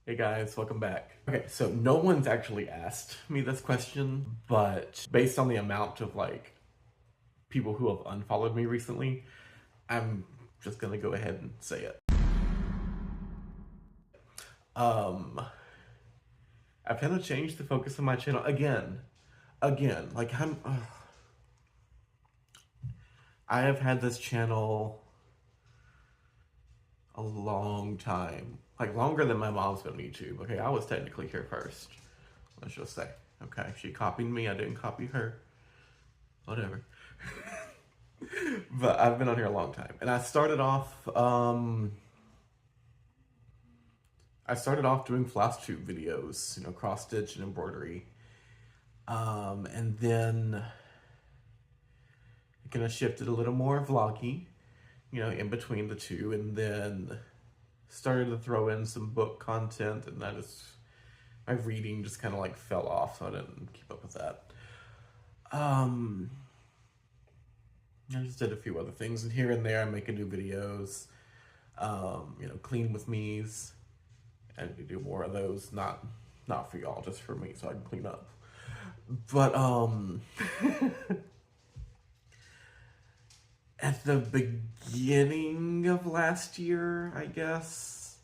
Hey guys, welcome back. Okay, so no one's actually asked me this question, but based on the amount of people who have unfollowed me recently, I'm just gonna go ahead and say it. Um, I've kind of changed the focus of my channel again. I have had this channel a long time, like longer than my mom's been on YouTube. Okay, I was technically here first. Let's just say. Okay, she copied me. I didn't copy her. Whatever. But I've been on here a long time, and I started off doing floss tube videos, cross stitch and embroidery, and then it kind of shifted a little more vloggy, in between the two, and then started to throw in some book content, and my reading just kind of fell off, so I didn't keep up with that. I just did a few other things, and here and there I'm making new videos, clean with me's. I need to do more of those, not for y'all, just for me, so I can clean up. But at the beginning of last year, I guess,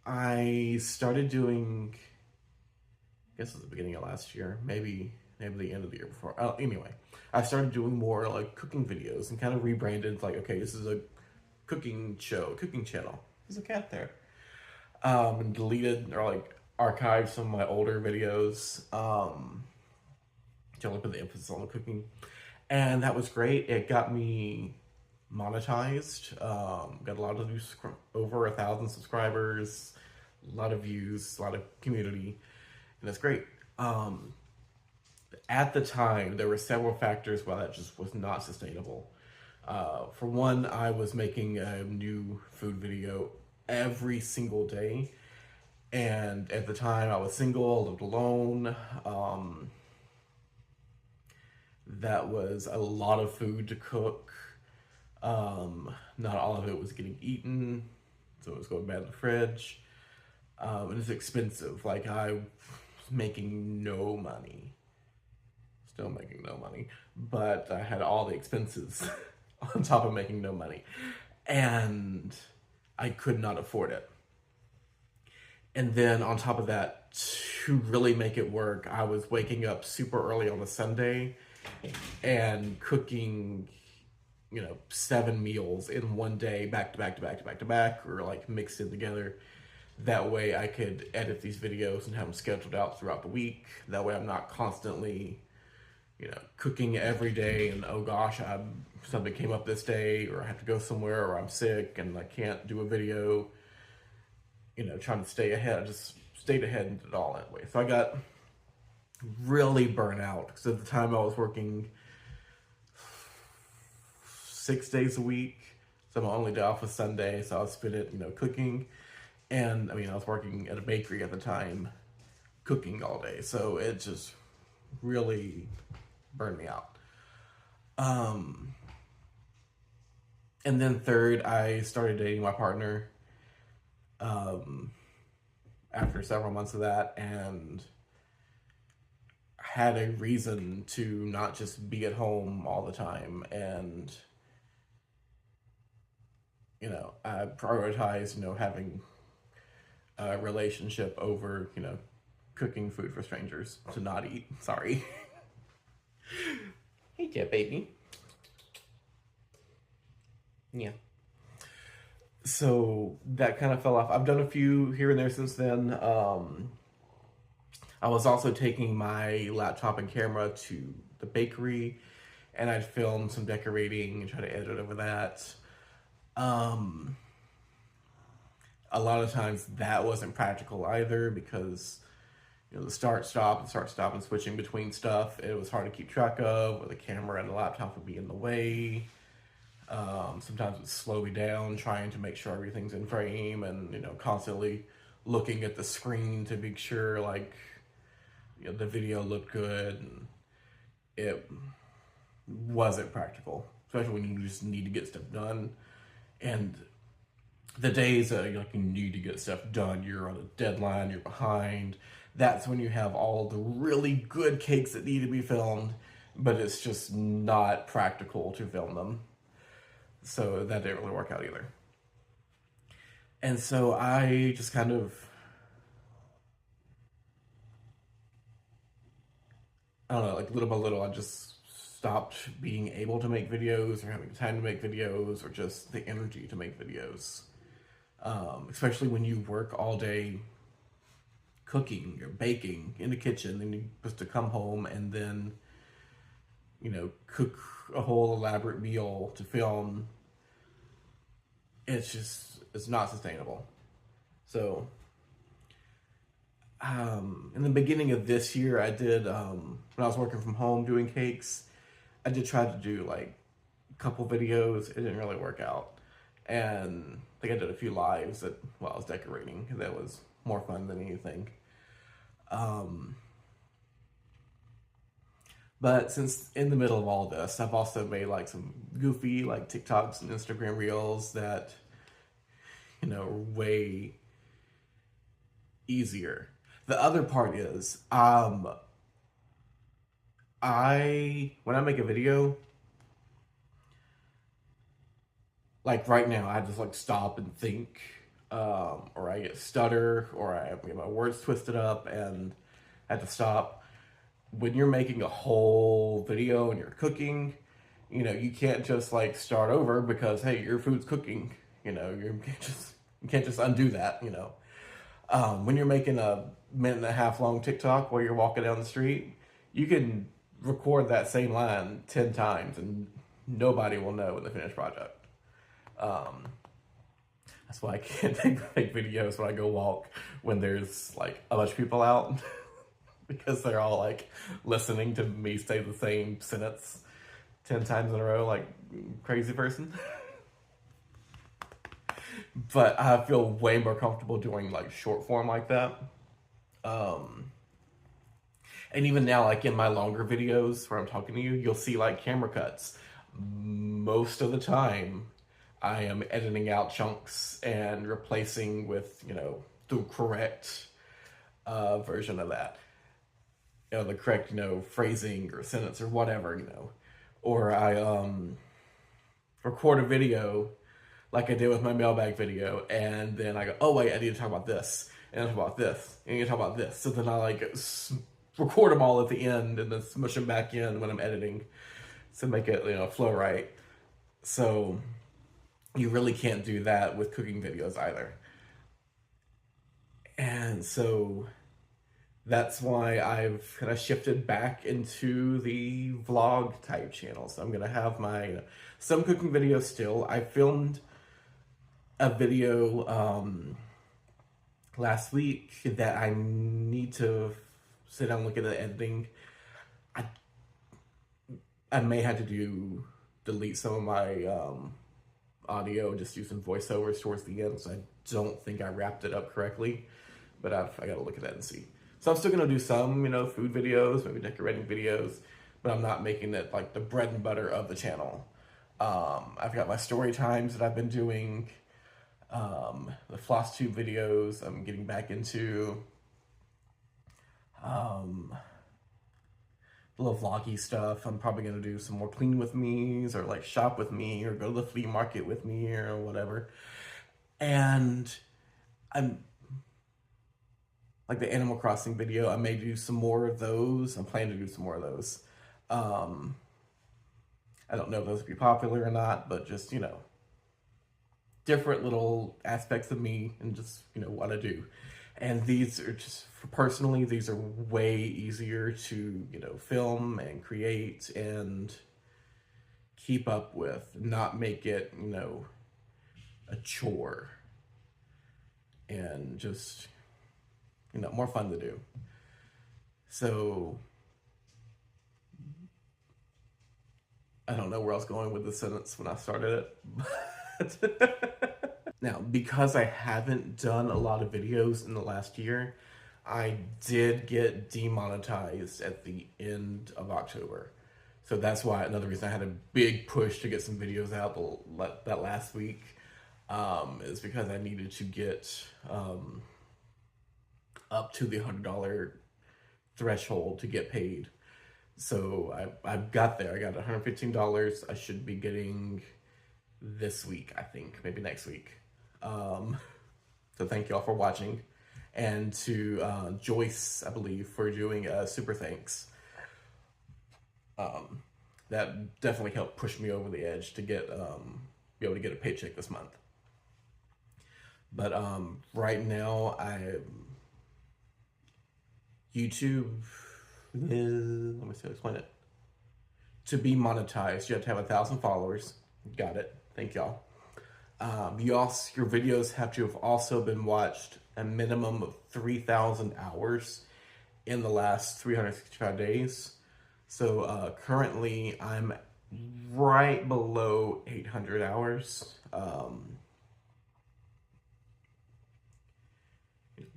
I started doing, I guess it was the beginning of last year, maybe the end of the year before. Anyway, I started doing more cooking videos and kind of rebranded, okay, this is a cooking channel. There's a cat there. And deleted or archived some of my older videos to put the emphasis on the cooking, and that was great. It got me monetized. Got a lot of over 1,000 subscribers, a lot of views, a lot of community, and that's great. At the time, there were several factors why that just was not sustainable. For one, I was making a new food video every single day, and at the time I was single, lived alone. That was a lot of food to cook. Not all of it was getting eaten, so it was going bad in the fridge. And it's expensive. I was making no money, still making no money, but I had all the expenses on top of making no money, and I could not afford it. And then on top of that, to really make it work, I was waking up super early on a Sunday and cooking, 7 meals in one day, back to back to back to back to back, or mixed in together. That way I could edit these videos and have them scheduled out throughout the week. That way I'm not constantly, cooking every day and, oh gosh, something came up this day, or I have to go somewhere, or I'm sick and I can't do a video, trying to stay ahead. I just stayed ahead and did it all that way. So I got really burnt out, because at the time I was working 6 days a week. So my only day off was Sunday, so I would spend it, cooking. And I was working at a bakery at the time, cooking all day. So it just really burned me out. And then third, I started dating my partner after several months of that, and had a reason to not just be at home all the time. And I prioritized having a relationship over cooking food for strangers to not eat. Sorry. Hey, Jet baby. Yeah. So that kind of fell off. I've done a few here and there since then. I was also taking my laptop and camera to the bakery, and I'd film some decorating and try to edit over that. A lot of times that wasn't practical either, because the start stop and switching between stuff, it was hard to keep track of, or the camera and the laptop would be in the way. Sometimes it would slow me down trying to make sure everything's in frame, and constantly looking at the screen to make sure the video looked good. And it wasn't practical, especially when you just need to get stuff done. And the days that like you need to get stuff done, you're on a deadline, you're behind. That's when you have all the really good cakes that need to be filmed, but it's just not practical to film them. So that didn't really work out either. And so I just kind of, I don't know, like little by little, I just stopped being able to make videos or having time to make videos or just the energy to make videos. Especially when you work all day cooking or baking in the kitchen, then you're supposed to come home and then, cook a whole elaborate meal to film. It's not sustainable. So, in the beginning of this year, I did, when I was working from home doing cakes, I did try to do like a couple videos. It didn't really work out. And I think I did a few lives while I was decorating. That was more fun than anything. Um, but since in the middle of all this, I've also made like some goofy like TikToks and Instagram reels that, are way easier. The other part is, when I make a video, like right now, I just like stop and think, or I get stutter, or I get my words twisted up, and I have to stop. When you're making a whole video and you're cooking, you can't just like start over because hey, your food's cooking. You can't just undo that. When you're making a minute and a half long TikTok while you're walking down the street, you can record that same line 10 times and nobody will know in the finished project. Um, that's why I can't make videos when I go walk when there's like a bunch of people out because they're all like listening to me say the same sentence 10 times in a row like crazy person. But I feel way more comfortable doing like short form like that. Um, and even now, like in my longer videos where I'm talking to you, you'll see like camera cuts. Most of the time, I am editing out chunks and replacing with, the correct version of that. The correct, phrasing or sentence or whatever, Or I record a video like I did with my mailbag video, and then I go, oh wait, I need to talk about this, and talk about this, and I need to talk about this. So then I like record them all at the end, and then smush them back in when I'm editing, to make it flow right. So you really can't do that with cooking videos either. And so that's why I've kind of shifted back into the vlog type channel. So I'm gonna have my some cooking videos still. I filmed a video last week that I need to sit down and look at the editing. I I may have to delete some of my audio, just do some voiceovers towards the end. So I don't think I wrapped it up correctly, but I got to look at that and see. So I'm still gonna do some food videos, maybe decorating videos, but I'm not making it like the bread and butter of the channel. I've got my story times that I've been doing. The floss tube videos I'm getting back into. Little vloggy stuff. I'm probably gonna do some more clean with me's or like shop with me or go to the flea market with me or whatever. And I'm like the Animal Crossing video. I may do some more of those. I'm planning to do some more of those. I don't know if those would be popular or not, but just different little aspects of me and just what I do. And these are just personally, these are way easier to film and create and keep up with, not make it a chore, and just more fun to do. So I don't know where I was going with the sentence when I started it. Now, because I haven't done a lot of videos in the last year, I did get demonetized at the end of October. So that's why another reason I had a big push to get some videos out that last week. is because I needed to get up to the $100 threshold to get paid. So I got there. I got $115. I should be getting this week, I think, maybe next week. So thank y'all for watching. And to Joyce, I believe, for doing super thanks. That definitely helped push me over the edge to get be able to get a paycheck this month. But right now, YouTube is, let me see how to explain it. To be monetized, you have to have 1,000 followers. Got it. Thank y'all. Your videos have to have also been watched a minimum of 3,000 hours in the last 365 days. So currently I'm right below 800 hours.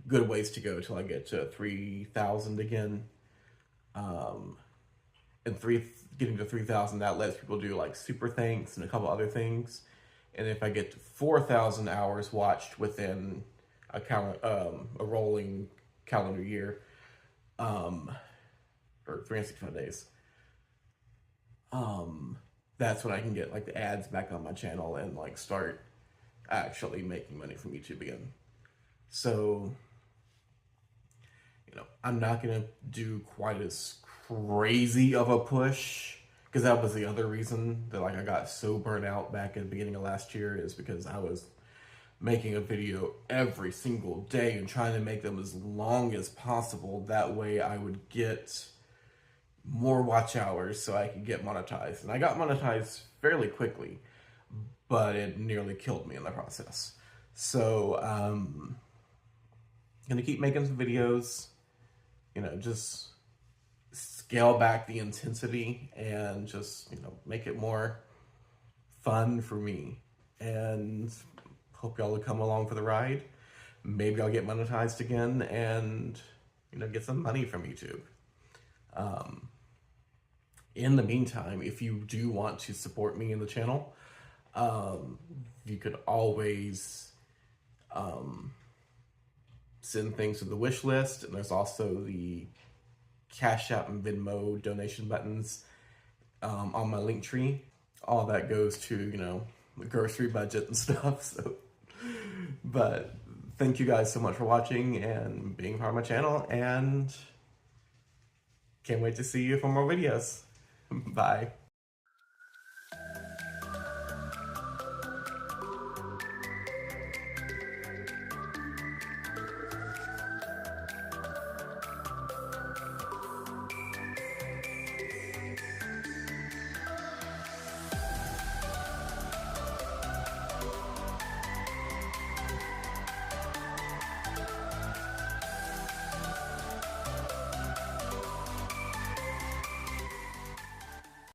Good ways to go till I get to 3,000 again. And getting to 3,000, that lets people do like super thanks and a couple other things. And if I get to 4,000 hours watched within a rolling calendar year, or 365 days, that's when I can get like the ads back on my channel and like start actually making money from YouTube again. So, I'm not gonna do quite as crazy of a push, because that was the other reason that like I got so burnt out back at the beginning of last year, is because I was making a video every single day and trying to make them as long as possible. That way I would get more watch hours so I could get monetized. And I got monetized fairly quickly, but it nearly killed me in the process. So I'm gonna keep making some videos, just scale back the intensity and just, make it more fun for me. And hope y'all will come along for the ride. Maybe I'll get monetized again and, get some money from YouTube. In the meantime, if you do want to support me in the channel, you could always send things to the wish list, and there's also the CashApp and Venmo donation buttons on my link tree. All that goes to, the grocery budget and stuff. So, but thank you guys so much for watching and being part of my channel, and can't wait to see you for more videos. Bye.